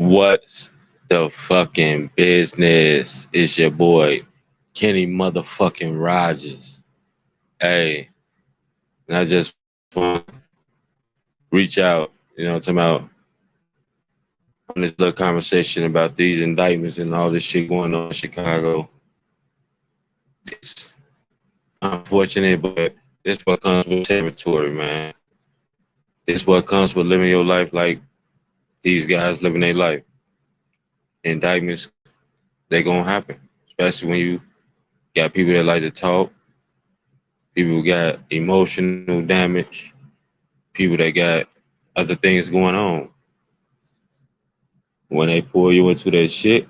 What's the fucking business? It's your boy, Kenny motherfucking Rogers. Hey, and I just want to reach out, talking about on this little conversation about these indictments and all this shit going on in Chicago. It's unfortunate, but this what comes with territory, man. This what comes with living your life like these guys living their life. Indictments, they gonna happen, especially when you got people that like to talk, people who got emotional damage, people that got other things going on. When they pull you into that shit,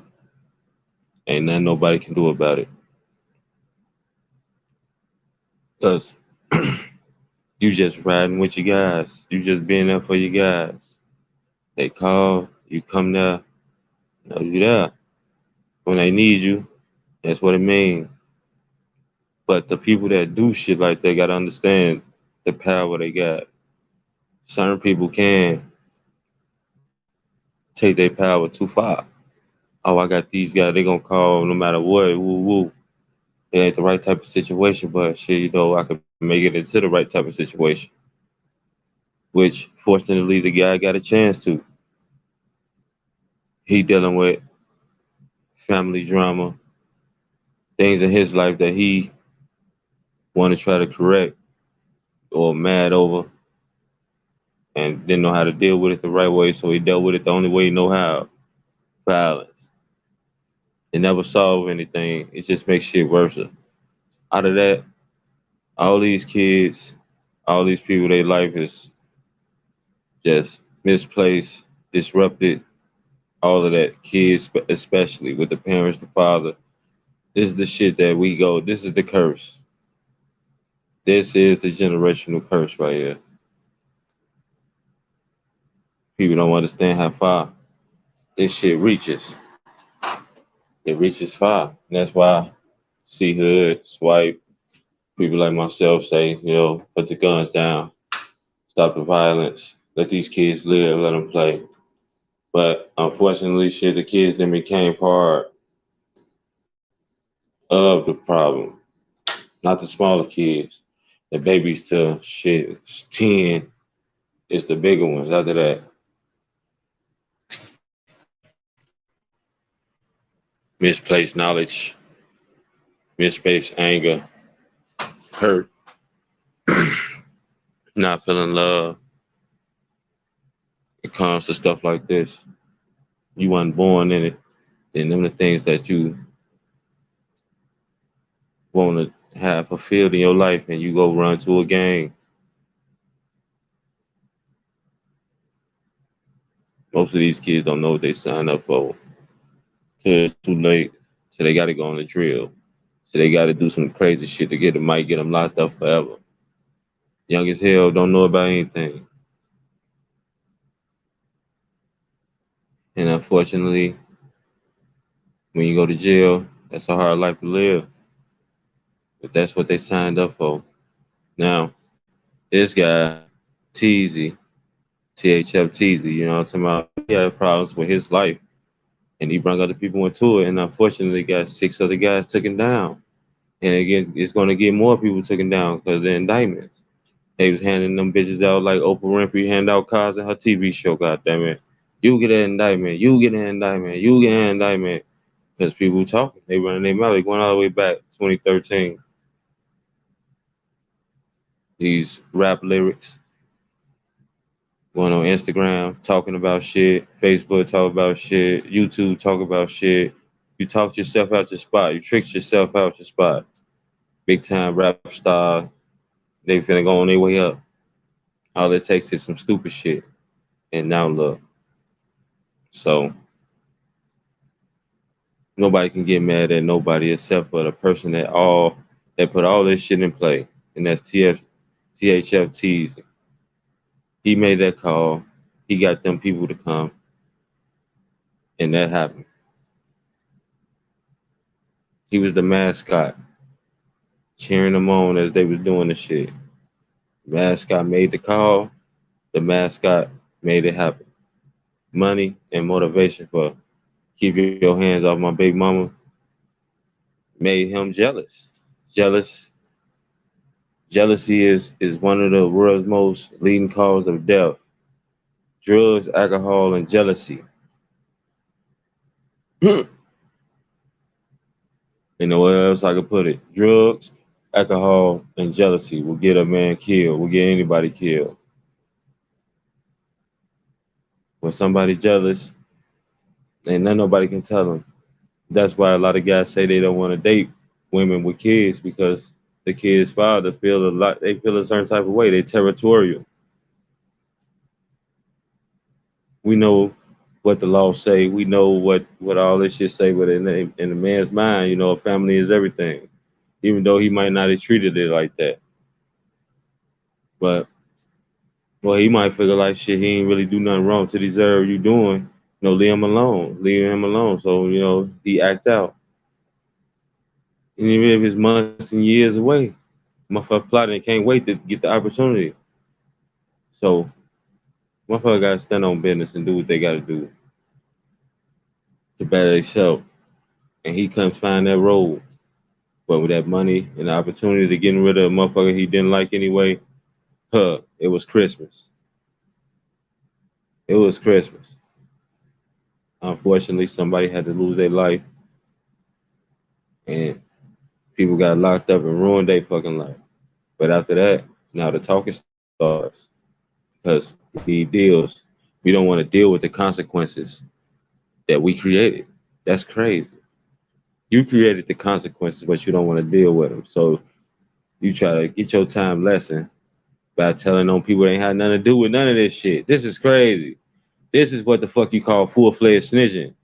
ain't nothing nobody can do about it. Cause you just riding with your guys. You just being there for your guys. They call, you come there, you there. When they need you, that's what it means. But the people that do shit like that gotta understand the power they got. Certain people can take their power too far. Oh, I got these guys, they gonna call no matter what, woo woo. It ain't the right type of situation, but shit, I could make it into the right type of situation. Which fortunately the guy got a chance to. He dealing with family drama, things in his life that he want to try to correct or mad over and didn't know how to deal with it the right way, so he dealt with it the only way he know how. Violence. It never solve anything. It just makes shit worse. Out of that, all these kids, all these people, their life is just misplaced, disrupted, all of that. Kids, especially with the parents, the father. This is the shit that we go. This is the curse. This is the generational curse right here. People don't understand how far this shit reaches. It reaches far. And that's why C Hood, Swipe, people like myself say, put the guns down, stop the violence, let these kids live, let them play. But unfortunately, shit, the kids then became part of the problem, not the smaller kids. The babies to shit 10 is the bigger ones. After that, misplaced knowledge, misplaced anger, hurt, not feeling love. It comes to stuff like this. You weren't born in it. And them the things that you want to have fulfilled in your life, and you go run to a gang. Most of these kids don't know what they signed up for. Till it's too late. So they got to go on the drill. So they got to do some crazy shit to might get them locked up forever. Young as hell, don't know about anything. And unfortunately, when you go to jail, that's a hard life to live. But that's what they signed up for. Now, this guy, Teasy, THF Teasy, you know what I'm talking about? He had problems with his life. And he brought other people into it. And unfortunately, got 6 other guys taken down. And again, it's going to get more people taken down because of the indictments. They was handing them bitches out like Oprah Winfrey hand out cars in her TV show, goddammit. You get an indictment, you get an indictment, you get an indictment. Because people talking, they running their mouth. They going all the way back 2013. These rap lyrics going on Instagram, talking about shit, Facebook talk about shit, YouTube talk about shit. You talked yourself out your spot. You tricked yourself out your spot. Big time rap star. They finna go on their way up. All it takes is some stupid shit. And now look. So nobody can get mad at nobody except for the person that put all this shit in play. And that's THF Teasy. He made that call. He got them people to come. And that happened. He was the mascot, cheering them on as they was doing the shit. The mascot made the call. The mascot made it happen. money, and motivation for keep your hands off my baby mama made him jealous. Jealous Jealousy is one of the world's most leading cause of death. Drugs, alcohol, and jealousy. You know where else I could put it? Drugs, alcohol, and jealousy will get a man killed, will get anybody killed. When somebody jealous, ain't nothing nobody can tell them. That's why a lot of guys say they don't want to date women with kids because the kid's father feel a lot. They feel a certain type of way. They territorial. We know what the law say. We know what all this shit say. But in the man's mind, you know, a family is everything. Even though he might not have treated it like that, but well, he might figure like shit. He ain't really do nothing wrong to deserve you doing. You know, leave him alone. Leave him alone. So you know, he act out. And even if it's months and years away, motherfucker plotting can't wait to get the opportunity. So motherfucker gotta stand on business and do what they gotta do to better themselves. And he comes find that road. But with that money and the opportunity to getting rid of a motherfucker he didn't like anyway, it was Christmas. It was Christmas. Unfortunately, somebody had to lose their life, and people got locked up and ruined their fucking life. But after that, now the talking starts because we need deals. We don't want to deal with the consequences that we created. That's crazy. You created the consequences, but you don't want to deal with them. So you try to get your time lesson by telling on people that ain't had nothing to do with none of this shit. This is crazy. This is what the fuck you call full-fledged snitching.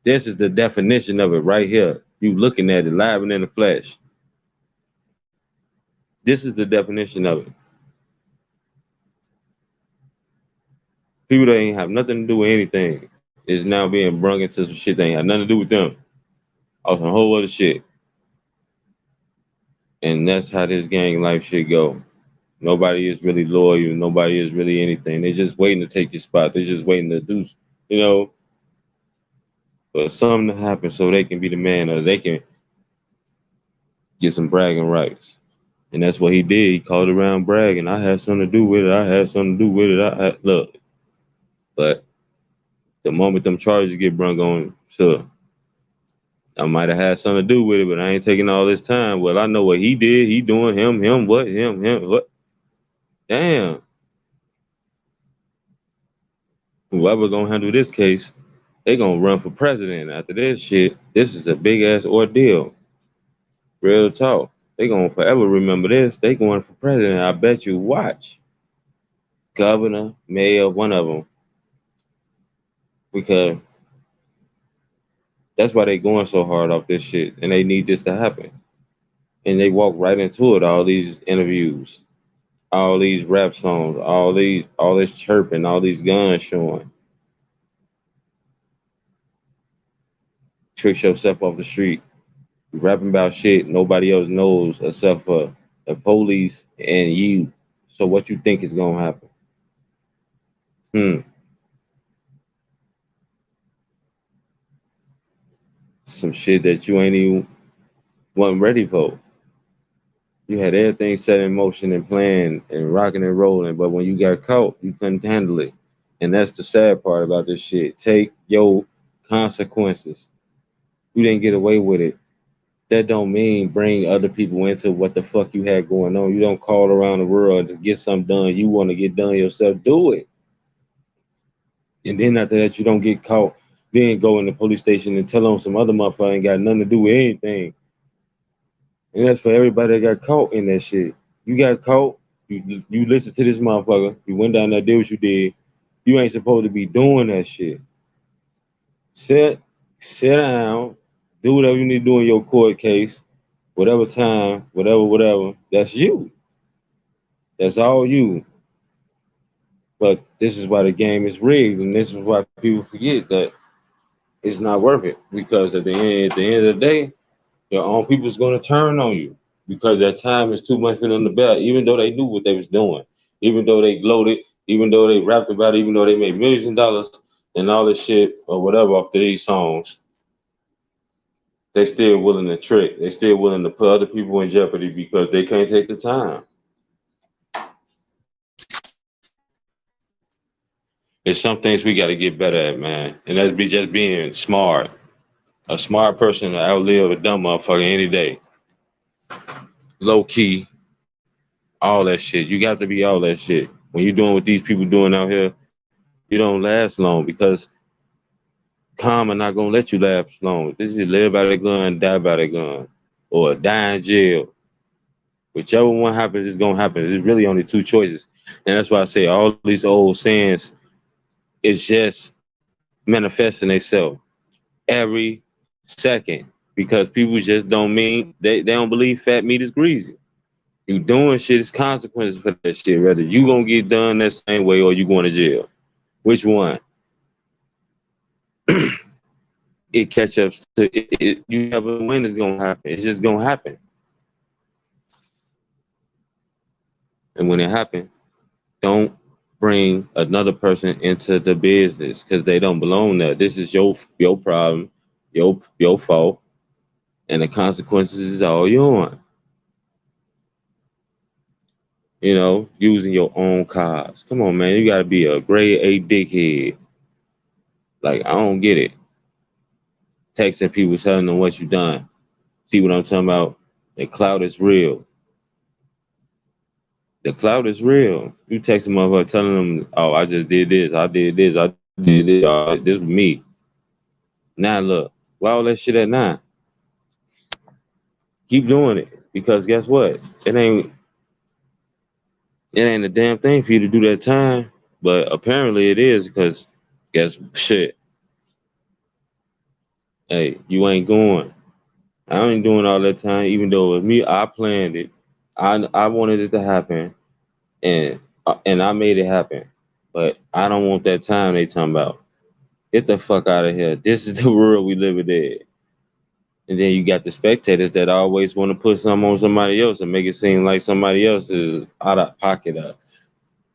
This is the definition of it right here. You looking at it live and in the flesh. This is the definition of it. People that ain't have nothing to do with anything is now being brung into some shit that ain't had nothing to do with them. Off some whole other shit. And that's how this gang life shit go. Nobody is really loyal. Nobody is really anything. They're just waiting to take your spot. They're just waiting to do, you know, for something to happen so they can be the man or they can get some bragging rights. And that's what he did. He called around bragging. I had something to do with it. I had something to do with it. Look, but the moment them charges get brung on, sure, I might have had something to do with it, but I ain't taking all this time. Well, I know what he did. He doing him, what? Damn. Whoever gonna handle this case, they gonna run for president after this shit. This is a big ass ordeal. Real talk. They gonna forever remember this. They going for president. I bet you. Watch. Governor, mayor, one of them. Because that's why they going so hard off this shit, and they need this to happen. And they walk right into it. All these interviews, all these rap songs, all this chirping, all these guns showing. Tricks yourself off the street. You rapping about shit nobody else knows except for the police and you. So what you think is gonna happen? Hmm. Some shit that you ain't even wasn't ready for. You had everything set in motion and planned and rocking and rolling, but when you got caught, you couldn't handle it. And that's the sad part about this shit. Take your consequences. You didn't get away with it. That don't mean bring other people into what the fuck you had going on. You don't call around the world to get something done. You want to get done yourself. Do it. And then after that, you don't get caught. Then go in the police station and tell them some other motherfucker ain't got nothing to do with anything. And that's for everybody that got caught in that shit. You got caught. You listen to this motherfucker. You went down there, did what you did. You ain't supposed to be doing that shit. Sit, sit down, do whatever you need to do in your court case, whatever time, whatever. That's you. That's all you. But this is why the game is rigged, and this is why people forget that it's not worth it. Because at the end of the day, your own people's gonna turn on you because that time is too much for them to bear, even though they knew what they was doing, even though they gloated, even though they rapped about it, even though they made millions of dollars. and all this shit or whatever off of these songs, they still willing to trick. They still willing to put other people in jeopardy because they can't take the time. There's some things we got to get better at, man, and that's be just being smart. A smart person will outlive a dumb motherfucker any day. Low key, all that shit. You got to be all that shit. When you're doing what these people doing out here, you don't last long because karma not gonna let you last long. This is live by the gun, die by the gun, or die in jail. Whichever one happens is gonna happen. There's really only two choices, and that's why I say all these old sayings is just manifesting themselves every second because people just don't mean they don't believe fat meat is greasy. You doing shit is consequences for that shit. Whether you gonna get done that same way or you going to jail. Which one? It catch up to you never know when it's gonna happen. It's just gonna happen. And when it happens, don't bring another person into the business because they don't belong there. This is your problem, your fault, and the consequences is all yours. You know, using your own cars. Come on, man, you gotta be a grade A dickhead. Like I don't get it. Texting people telling them what you done. See what I'm talking about? The cloud is real. The cloud is real. You text a motherfucker telling them, "Oh, I just did this. I did this. I did this. This was me." Now look, why all that shit at nine? Keep doing it because guess what? It ain't a damn thing for you to do that time, but apparently it is because guess shit. Hey, you ain't going. I ain't doing all that time, even though it was me. I planned it. I wanted it to happen, and I made it happen. But I don't want that time they talking about. Get the fuck out of here. This is the world we live in. And then you got the spectators that always want to put something on somebody else and make it seem like somebody else is out of pocket or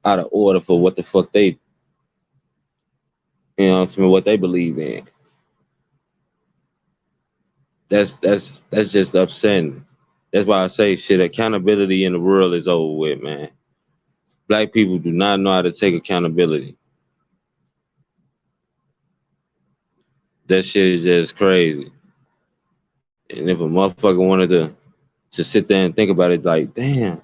out of order for what the fuck they, what they believe in. That's just upsetting. That's why I say shit. Accountability in the world is over with, man. Black people do not know how to take accountability. That shit is just crazy. And if a motherfucker wanted to sit there and think about it, like, damn,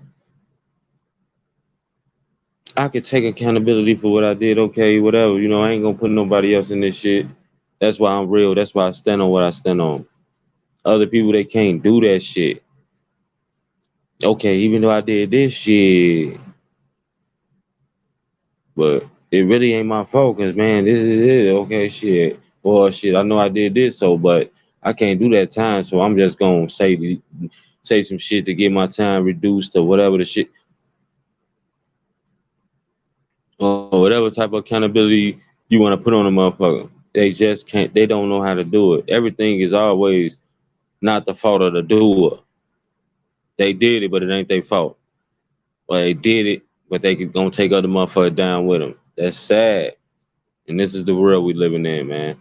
I could take accountability for what I did. Okay, whatever. I ain't gonna put nobody else in this shit. That's why I'm real. That's why I stand on what I stand on. Other people they can't do that shit. Okay, even though I did this shit, but it really ain't my fault. Cause man, this is it. Okay, shit. Or shit. I know I did this, so but I can't do that time. So I'm just gonna say some shit to get my time reduced to whatever the shit or whatever type of accountability you want to put on a motherfucker. They just can't. They don't know how to do it. Everything is always not the fault of the doer. They did it, but it ain't their fault. Or they did it, but they could gonna take other motherfuckers down with them. That's sad. And this is the world we living in, man.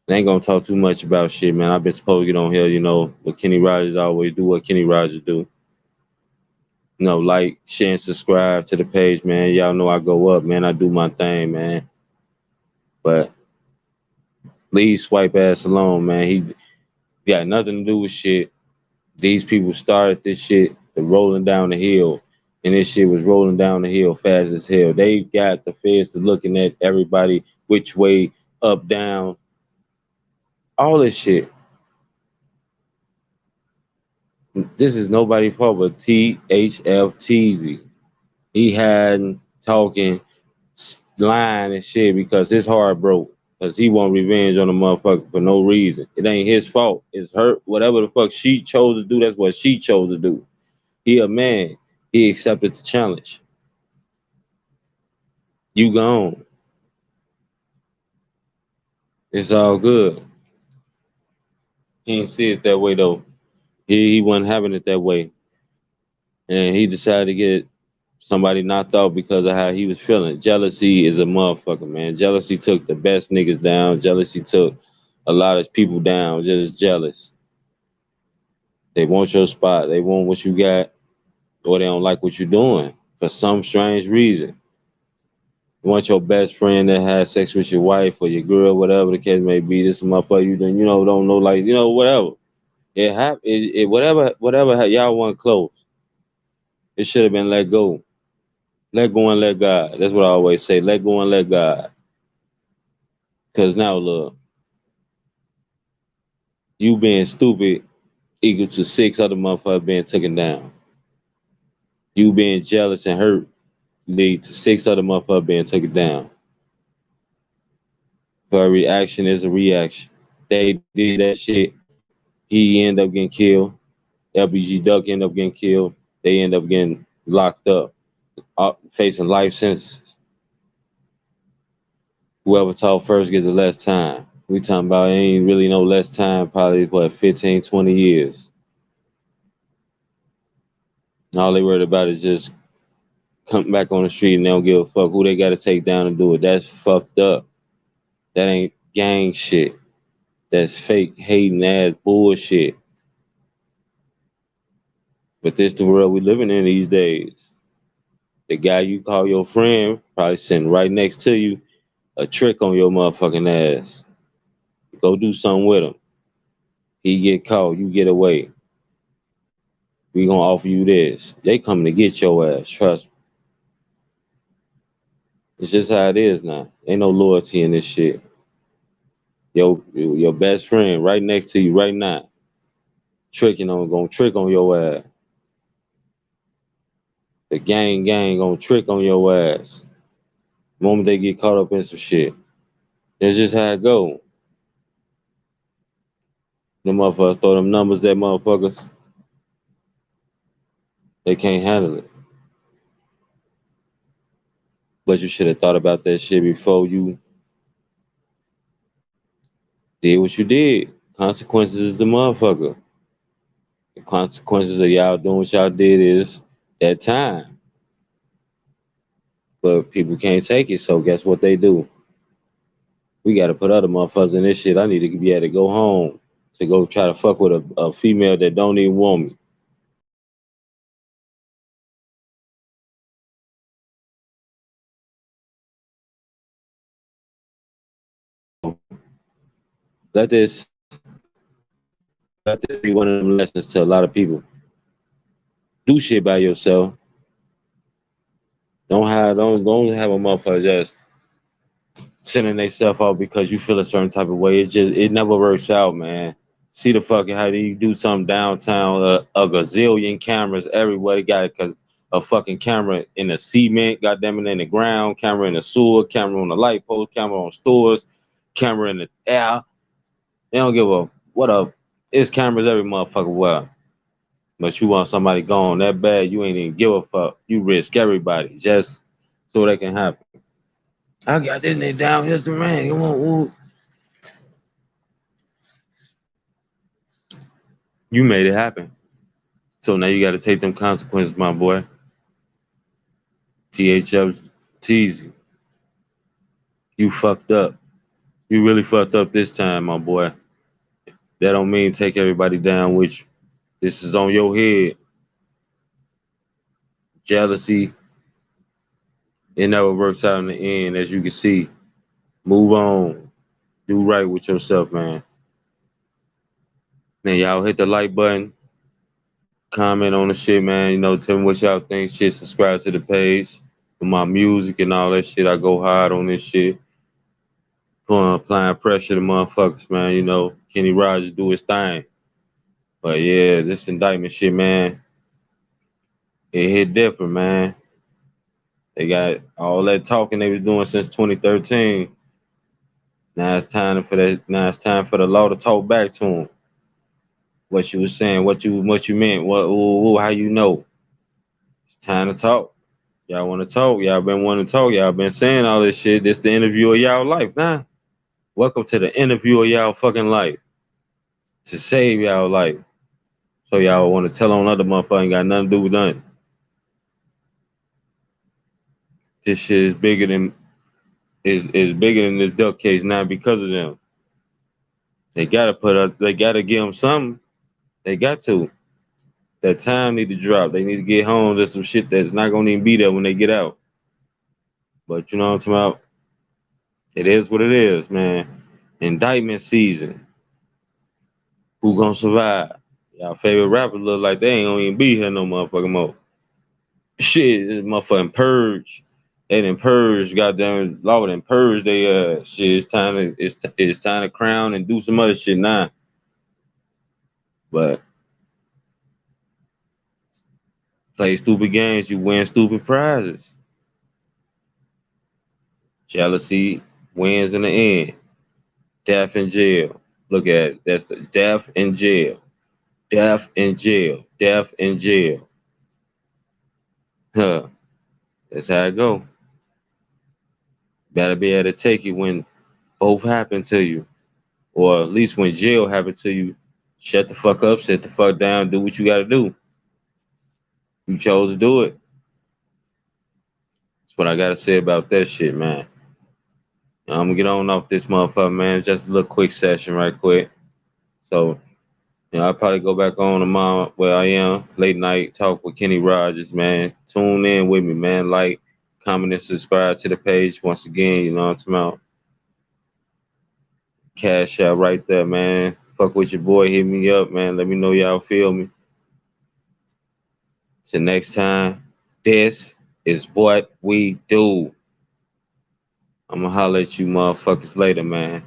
I ain't gonna talk too much about shit, man. I've been supposed to get on here, what Kenny Rogers always do, what Kenny Rogers do. Like, share, and subscribe to the page, man. Y'all know I go up, man. I do my thing, man. But leave swipe ass alone, man. He got nothing to do with shit. These people started this shit rolling down the hill, and this shit was rolling down the hill fast as hell. They got the feds to looking at everybody which way, up, down, all this shit. This is nobody's fault but THF He had talking, lying and shit because his heart broke. Because he want revenge on a motherfucker for no reason. It ain't his fault. It's her. Whatever the fuck she chose to do, that's what she chose to do. He a man. He accepted the challenge. You gone. It's all good. He didn't see it that way though. He wasn't having it that way. And he decided to get Somebody knocked out because of how he was feeling. Jealousy is a motherfucker, man. Jealousy took the best niggas down. Jealousy took a lot of people down. Just jealous. They want your spot. They want what you got, or they don't like what you're doing for some strange reason. You want your best friend that has sex with your wife or your girl, whatever the case may be. This motherfucker you done, don't know, like, whatever. Whatever y'all want close. It should have been let go. Let go and let God. That's what I always say. Let go and let God. Cause now look, you being stupid equal to six other motherfuckers being taken down. You being jealous and hurt lead to six other motherfuckers being taken down. For a reaction is a reaction. They did that shit. He end up getting killed. LBG Duck end up getting killed. They end up getting locked up, facing life sentences. Whoever talk first get the less time. We talking about ain't really no less time, probably 15, 20 years. All they worried about is just come back on the street and they don't give a fuck who they got to take down and do it. That's fucked up. That ain't gang shit. That's fake hating ass bullshit. But this the world we living in these days. The guy you call your friend probably sitting right next to you, a trick on your motherfucking ass. Go do something with him. He get caught, you get away. We gonna offer you this. They coming to get your ass, trust me. It's just how it is now. Ain't no loyalty in this shit. Your best friend right next to you right now, gonna trick on your ass. The gang gonna trick on your ass. The moment they get caught up in some shit. That's just how it go. The motherfuckers throw them numbers at motherfuckers. They can't handle it. But you should have thought about that shit before you did what you did. Consequences is the motherfucker. The consequences of y'all doing what y'all did is that time. But people can't take it, so guess what they do? We got to put other motherfuckers in this shit. I need to be able to go home to go try to fuck with a female that don't even want me. Let this let this be one of them lessons to a lot of people. Do shit by yourself. Don't have a motherfucker just sending themselves out because you feel a certain type of way. It never works out, man. See the fucking how do you do something downtown? A gazillion cameras everywhere. They got it because a fucking camera in the cement, goddamn it, in the ground, camera in the sewer, camera on the light post, camera on stores, camera in the air. They don't give a what up. It's cameras every motherfucker well. But you want somebody gone that bad, you ain't even give a fuck. You risk everybody just so that can happen. I got this nigga down. Here's the man. Come on, ooh. You made it happen. So now you got to take them consequences, my boy. THF's teasing. You fucked up. You really fucked up this time, my boy. That don't mean take everybody down with you. This is on your head. Jealousy. It never works out in the end, as you can see. Move on. Do right with yourself, man. Man, y'all hit the like button. Comment on the shit, man. Tell me what y'all think. Shit, subscribe to the page for my music and all that shit. I go hard on this shit. Applying pressure to motherfuckers, man. Kenny Rogers do his thing. But yeah, this indictment shit, man, it hit different, man. They got all that talking they was doing since 2013. Now it's time for that. Now it's time for the law to talk back to them. What you was saying, what you meant, how you know. It's time to talk. Y'all want to talk? Y'all been wanting to talk? Y'all been saying all this shit. This the interview of y'all life, nah. Welcome to the interview of y'all fucking life. To save y'all life. So y'all want to tell on other motherfuckers ain't got nothing to do with nothing. This shit is bigger than this duck case now because of them. They gotta put up. They gotta give them something. They got to. That time need to drop. They need to get home. There's some shit that's not gonna even be there when they get out. But you know what I'm talking about? It is what it is, man. Indictment season. Who gonna survive? Y'all favorite rappers look like they ain't gonna even be here no motherfucking more. Shit, this motherfucking purge. They done purge, goddamn law done purge. They shit. It's time to crown and do some other shit now. But play stupid games, you win stupid prizes. Jealousy wins in the end. Death in jail. Look at it. That's the death in jail. Death in jail. Death in jail. Huh. That's how it go. Gotta be able to take it when both happen to you. Or at least when jail happened to you. Shut the fuck up, sit the fuck down, do what you gotta do. You chose to do it. That's what I gotta say about that shit, man. I'm gonna get on off this motherfucker, man. Just a little quick session right quick. So, I'll probably go back on tomorrow where I am, late night talk with Kenny Rogers, man. Tune in with me, man. Like, comment, and subscribe to the page. Once again, you know what I'm talking about. Cash out right there, man. Fuck with your boy, hit me up, man. Let me know y'all feel me. Till next time, this is what we do. I'm gonna holler at you motherfuckers later, man.